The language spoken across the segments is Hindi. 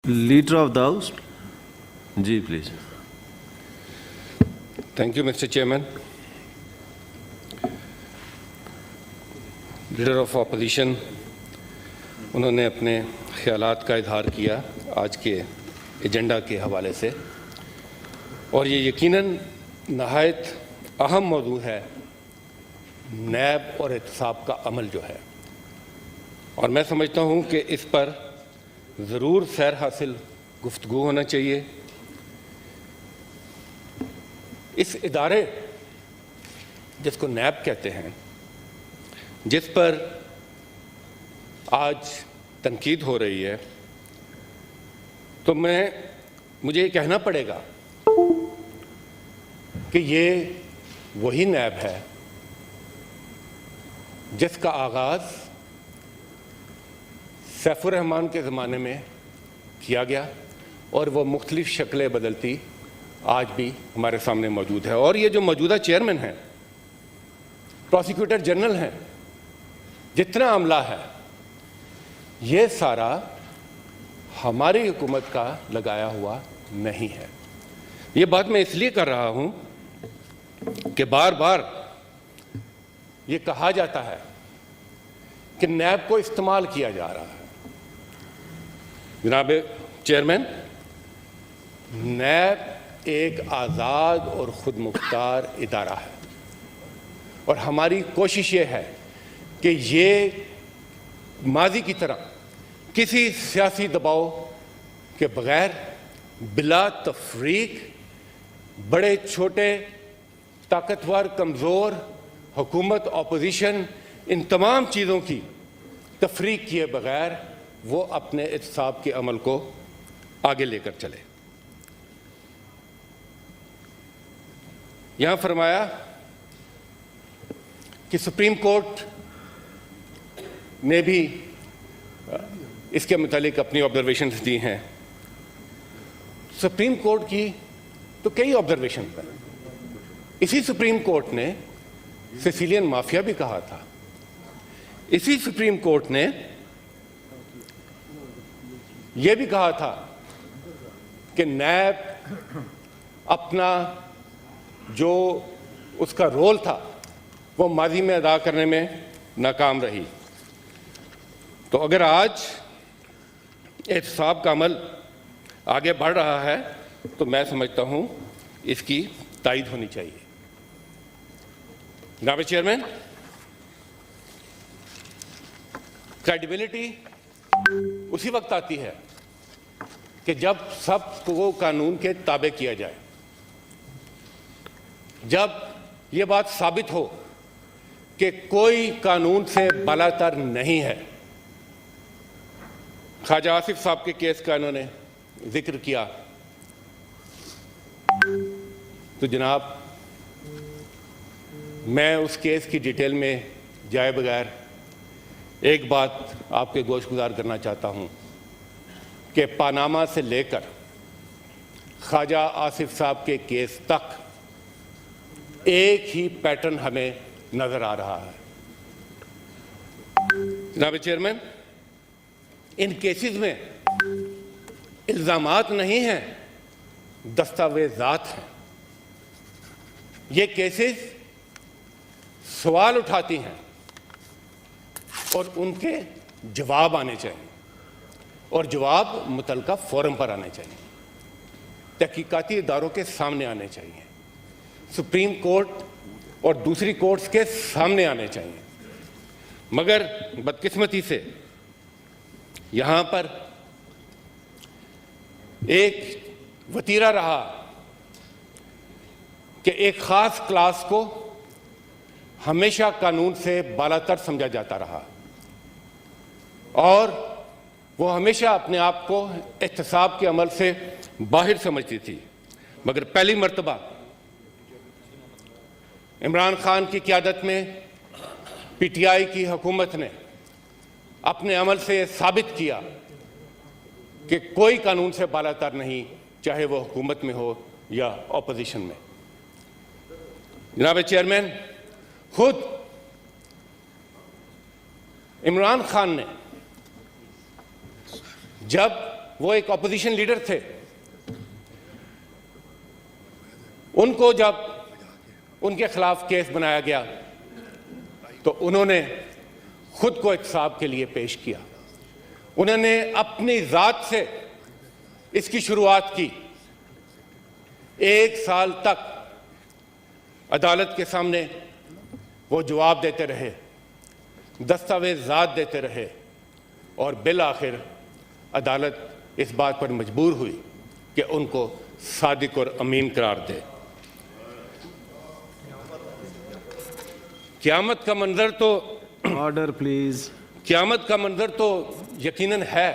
Leader of the House. जी please. Thank you, Mr. Chairman. Leader of opposition उन्होंने अपने ख्यालात का इजहार किया आज के एजेंडा के हवाले से, और ये यकीनन नहायत अहम मौजू है नैब और एहतसाब का अमल जो है, और मैं समझता हूँ कि इस पर ज़रूर सैर हासिल गुफ्तगू होना चाहिए। इस इदारे जिसको नैब कहते हैं, जिस पर आज तनकीद हो रही है, तो मुझे ये कहना पड़ेगा कि ये वही नैब है जिसका आगाज़ सैफुर रहमान के ज़माने में किया गया, और वो मुख्तलिफ शक्लें बदलती आज भी हमारे सामने मौजूद है। और ये जो मौजूदा चेयरमैन हैं, प्रोसिक्यूटर जनरल हैं, जितना अमला है, ये सारा हमारी हुकूमत का लगाया हुआ नहीं है। ये बात मैं इसलिए कर रहा हूं कि बार बार ये कहा जाता है कि नैब को इस्तेमाल किया जा रहा है। जनाब चेयरमैन, नैब एक आज़ाद और खुद मुख्तार इदारा है, और हमारी कोशिश ये है कि ये माजी की तरह किसी सियासी दबाव के बगैर बिला तफरीक बड़े छोटे, ताकतवर, कमज़ोर, हुकूमत, ऑपोजिशन, इन तमाम चीज़ों की तफरीक किए बगैर वो अपने एहतसाब के अमल को आगे लेकर चले। यहाँ फरमाया कि सुप्रीम कोर्ट ने भी इसके मुतालिक अपनी ऑब्जर्वेशंस दी हैं। सुप्रीम कोर्ट की तो कई ऑब्जर्वेशन हैं। इसी सुप्रीम कोर्ट ने सिसिलियन माफिया भी कहा था। इसी सुप्रीम कोर्ट ने यह भी कहा था कि नैब अपना जो उसका रोल था वो माजी में अदा करने में नाकाम रही। तो अगर आज एहतसाब का अमल आगे बढ़ रहा है तो मैं समझता हूं इसकी तायीद होनी चाहिए। जनाब चेयरमैन, क्रेडिबिलिटी उसी वक्त आती है कि जब सबको कानून के ताबे किया जाए, जब यह बात साबित हो कि कोई कानून से बालातर नहीं है। ख्वाजा आसिफ साहब के केस का इन्होंने जिक्र किया, तो जनाब मैं उस केस की डिटेल में जाए बगैर एक बात आपके गोशगुजार करना चाहता हूं कि पानामा से लेकर ख्वाजा आसिफ साहब के केस तक एक ही पैटर्न हमें नजर आ रहा है। जनाब चेयरमैन, इन केसेस में इल्जामात नहीं हैं, दस्तावेजात हैं। ये केसेस सवाल उठाती हैं और उनके जवाब आने चाहिए, और जवाब मुतलका फोरम पर आने चाहिए, तहकीकाती इदारों के सामने आने चाहिए, सुप्रीम कोर्ट और दूसरी कोर्ट्स के सामने आने चाहिए। मगर बदकिस्मती से यहां पर एक वतीरा रहा कि एक खास क्लास को हमेशा कानून से बालातर समझा जाता रहा, और वो हमेशा अपने आप को एहतसाब के अमल से बाहर समझती थी। मगर पहली मर्तबा इमरान खान की क़यादत में पीटीआई की हुकूमत ने अपने अमल से साबित किया कि कोई कानून से बालातर नहीं, चाहे वो हुकूमत में हो या ऑपोजिशन में। जनाब चेयरमैन, खुद इमरान खान ने जब वो एक ऑपोजिशन लीडर थे। उनको जब उनके खिलाफ केस बनाया गया तो उन्होंने खुद को इंसाफ के लिए पेश किया। उन्होंने अपनी जात से इसकी शुरुआत की। 1 साल तक अदालत के सामने वो जवाब देते रहे, दस्तावेजात देते रहे और बिल आखिर अदालत इस बात पर मजबूर हुई कि उनको सादिक और अमीन करार दे। क़यामत का मंजर तो ऑर्डर प्लीज। क़यामत का मंजर तो यकीनन है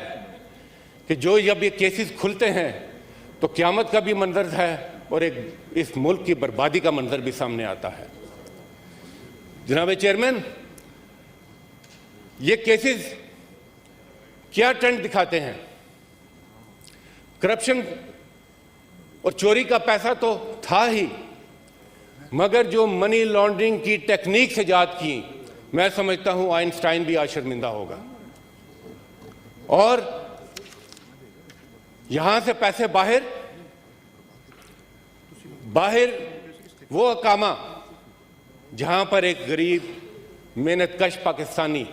कि जो जब ये केसेस खुलते हैं तो क़यामत का भी मंजर है और एक इस मुल्क की बर्बादी का मंजर भी सामने आता है। जनाब चेयरमैन, ये केसेस क्या ट्रेंड दिखाते हैं? करप्शन और चोरी का पैसा तो था ही, मगर जो मनी लॉन्ड्रिंग की टेक्निक से जात की, मैं समझता हूं आइंस्टाइन भी आज शर्मिंदा होगा। और यहां से पैसे बाहर वो अकामा जहां पर एक गरीब मेहनतकश पाकिस्तानी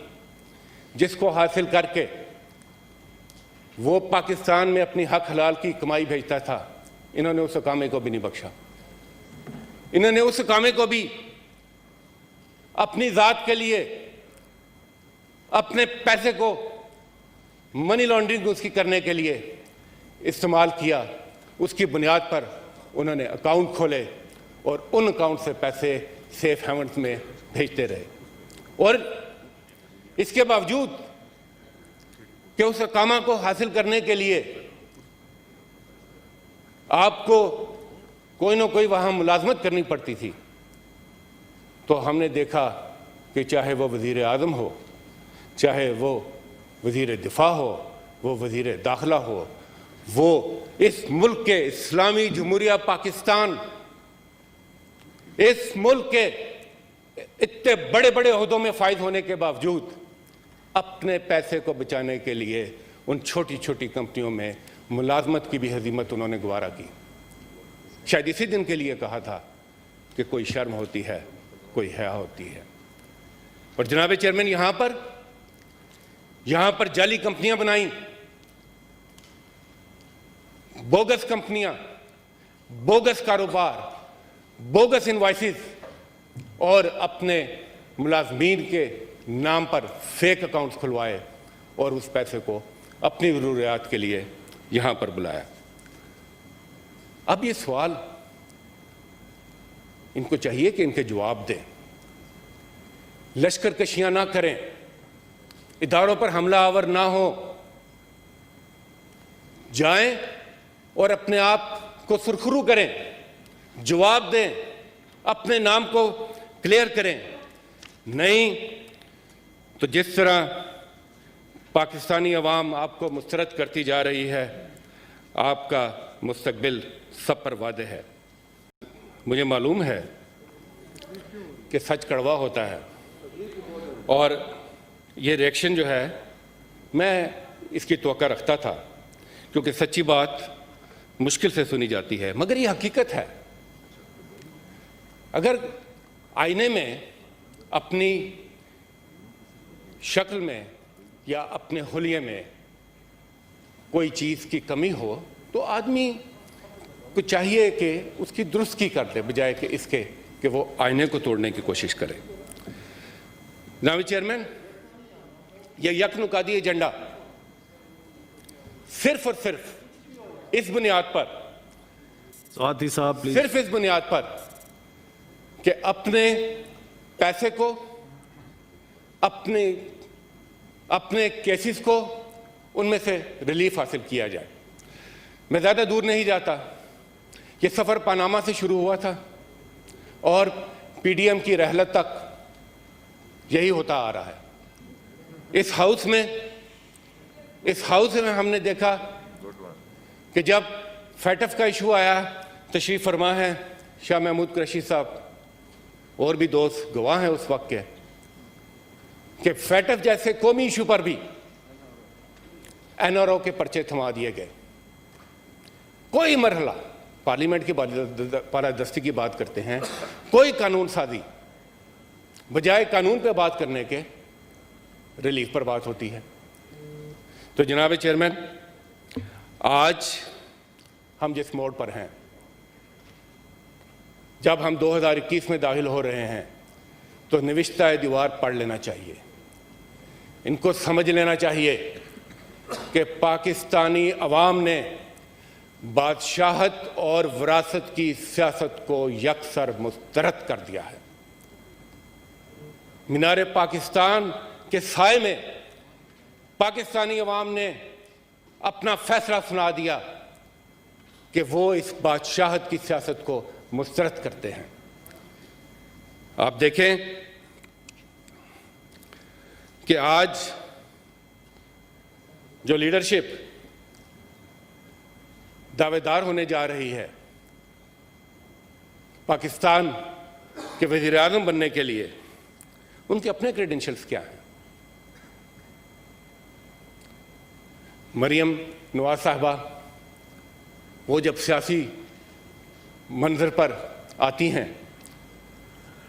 जिसको हासिल करके वो पाकिस्तान में अपनी हक हलाल की कमाई भेजता था, इन्होंने उस अकामे को भी नहीं बख्शा। इन्होंने उस अकामे को भी अपनी जात के लिए अपने पैसे को मनी लॉन्ड्रिंग उसकी करने के लिए इस्तेमाल किया। उसकी बुनियाद पर उन्होंने अकाउंट खोले और उन अकाउंट से पैसे सेफ हेवन्स में भेजते रहे। और इसके बावजूद कि उस अकामा को हासिल करने के लिए आपको कोई ना कोई वहां मुलाजमत करनी पड़ती थी, तो हमने देखा कि चाहे वो वज़ीर आज़म हो, चाहे वो वज़ीर दिफा हो, वो वज़ीर दाखिला हो, वो इस मुल्क के इस्लामी जमहूरिया पाकिस्तान, इस मुल्क के इतने बड़े बड़े ओहदों में फायद होने के बावजूद अपने पैसे को बचाने के लिए उन छोटी छोटी कंपनियों में मुलाजमत की भी हजीमत उन्होंने गवारा की। शायद इसी दिन के लिए कहा था कि कोई शर्म होती है, कोई हया होती है। और जनाब चेयरमैन, यहां पर जाली कंपनियां बनाई, बोगस कंपनियां, बोगस कारोबार, बोगस इनवॉइसेस और अपने मुलाजमीन के नाम पर फेक अकाउंट्स खुलवाए और उस पैसे को अपनी ज़रूरियात के लिए यहां पर बुलाया। अब ये सवाल इनको चाहिए कि इनके जवाब दें। लश्कर कशियां ना करें, इदारों पर हमला आवर ना हो, जाएं और अपने आप को सुरखरू करें, जवाब दें, अपने नाम को क्लियर करें। नहीं तो जिस तरह पाकिस्तानी अवाम आपको मुस्तरद करती जा रही है, आपका मुस्तकबिल सब पर वादे है। मुझे मालूम है कि सच कड़वा होता है और ये रिएक्शन जो है मैं इसकी तवक्का रखता था, क्योंकि सच्ची बात मुश्किल से सुनी जाती है, मगर ये हकीकत है। अगर आईने में अपनी शक्ल में या अपने हुलिये में कोई चीज़ की कमी हो तो आदमी को चाहिए कि उसकी दुरुस्ती कर दे, बजाय कि इसके कि वो आईने को तोड़ने की कोशिश करे। जनाब चेयरमैन, यह यकनुकादी एजेंडा सिर्फ और सिर्फ इस बुनियाद पर, स्वाति साहब प्लीज, सिर्फ इस बुनियाद पर कि अपने पैसे को, अपने केसेस को उनमें से रिलीफ हासिल किया जाए। मैं ज़्यादा दूर नहीं जाता। ये सफ़र पनामा से शुरू हुआ था और पीडीएम की रहलत तक यही होता आ रहा है। इस हाउस में हमने देखा कि जब फैटफ का इशू आया, तशरीफ़ फरमा है शाह महमूद कुरैशी साहब और भी दोस्त गवाह हैं उस वक्त के, कि फैटफ जैसे कौमी इशू पर भी NRO के पर्चे थमा दिए गए। कोई मरहला, पार्लियामेंट की बालादस्ती की बात करते हैं, कोई कानून साजी, बजाय कानून पे बात करने के रिलीफ पर बात होती है। तो जनाब चेयरमैन, आज हम जिस मोड़ पर हैं, जब हम 2021 में दाखिल हो रहे हैं, तो निविश्ता दीवार पढ़ लेना चाहिए। इनको समझ लेना चाहिए कि पाकिस्तानी अवाम ने बादशाहत और विरासत की सियासत को यकसर मुस्तरद कर दिया है। मीनार पाकिस्तान के साए में पाकिस्तानी अवाम ने अपना फैसला सुना दिया कि वो इस बादशाहत की सियासत को मुस्तरद करते हैं। आप देखें कि आज जो लीडरशिप दावेदार होने जा रही है पाकिस्तान के वज़ीर आज़म बनने के लिए, उनके अपने क्रेडेंशियल्स क्या हैं। मरियम नवाज साहबा, वो जब सियासी मंजर पर आती हैं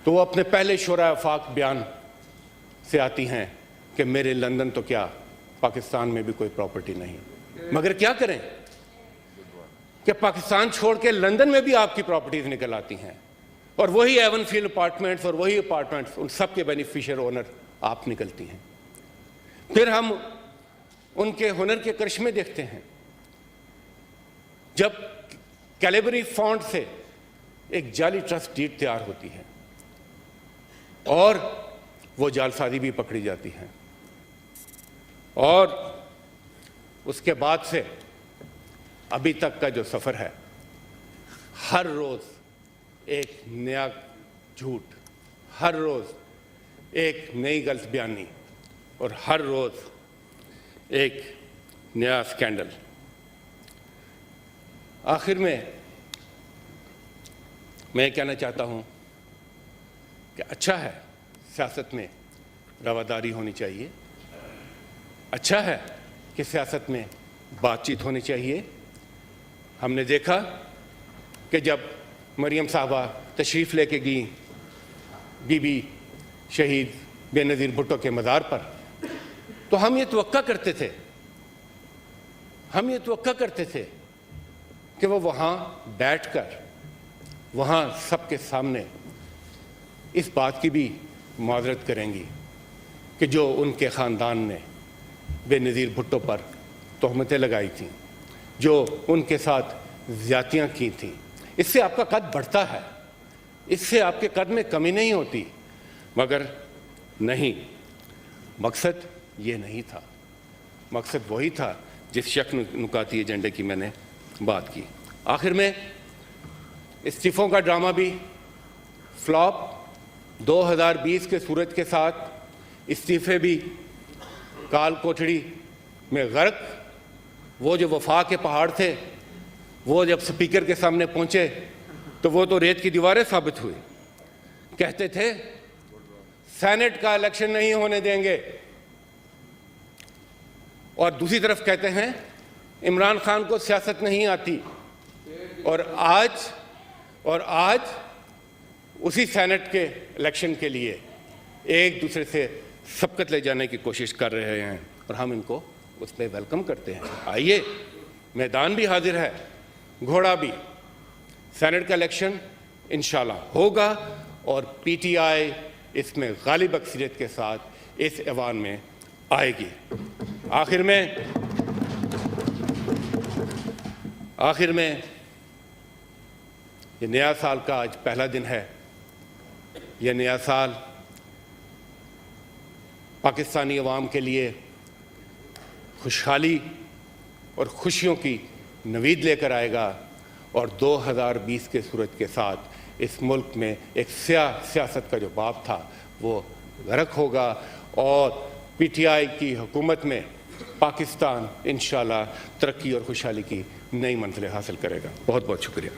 तो वो अपने पहले शोरा वफाक बयान से आती हैं कि मेरे लंदन तो क्या, पाकिस्तान में भी कोई प्रॉपर्टी नहीं। मगर क्या करें कि पाकिस्तान छोड़ के लंदन में भी आपकी प्रॉपर्टीज निकल आती हैं, और वही एवनफील्ड अपार्टमेंट्स और वही अपार्टमेंट्स, उन सब के बेनिफिशियर ओनर आप निकलती हैं। फिर हम उनके हुनर के करिश्मे देखते हैं। जब कैलेबरी फॉन्ट से एक जाली ट्रस्ट डीड तैयार होती है और वो जालसाजी भी पकड़ी जाती है, और उसके बाद से अभी तक का जो सफ़र है, हर रोज़ एक नया झूठ, हर रोज़ एक नई गलत बयानी और हर रोज़ एक नया स्कैंडल। आखिर में मैं कहना चाहता हूँ कि अच्छा है सियासत में रवादारी होनी चाहिए, अच्छा है कि सियासत में बातचीत होनी चाहिए। हमने देखा कि जब मरियम साहबा तशरीफ़ लेके गई बीबी शहीद बेनज़ीर भुट्टो के मज़ार पर, तो हम ये तवक्का करते थे कि वो वहाँ बैठकर वहाँ सबके सामने इस बात की भी माजरत करेंगी कि जो उनके ख़ानदान ने बेनज़ीर भुट्टो पर तोहमतें लगाई थीं, जो उनके साथ ज़्यादतियाँ की थीं। इससे आपका कद बढ़ता है, इससे आपके कद में कमी नहीं होती। मगर नहीं, मकसद ये नहीं था। मकसद वही था जिस शक नुकाती एजेंडे की मैंने बात की। आखिर में इस्तीफ़ों का ड्रामा भी फ्लॉप, 2020 के सूरज के साथ इस्तीफ़े भी काल कोठड़ी में गर्क। वो जो वफा के पहाड़ थे, वो जब स्पीकर के सामने पहुंचे तो वो तो रेत की दीवारें साबित हुई। कहते थे सेनेट का इलेक्शन नहीं होने देंगे, और दूसरी तरफ कहते हैं इमरान खान को सियासत नहीं आती। और आज उसी सेनेट के इलेक्शन के लिए एक दूसरे से सबकत ले जाने की कोशिश कर रहे हैं, और हम इनको उस पर वेलकम करते हैं। आइए, मैदान भी हाजिर है, घोड़ा भी। सेनेट का इलेक्शन इंशाल्लाह होगा और PTI इसमें गालिब अक्सरियत के साथ इस ऐवान में आएगी। आखिर में ये नया साल का आज पहला दिन है। यह नया साल पाकिस्तानी अवाम के लिए खुशहाली और खुशियों की नवीद लेकर आएगा, और 2020 के सूरज के साथ इस मुल्क में एक सियासत का जो बाब था वो गर्क होगा, और PTI की हुकूमत में पाकिस्तान इंशाल्लाह तरक्की और खुशहाली की नई मंजिलें हासिल करेगा। बहुत बहुत शुक्रिया।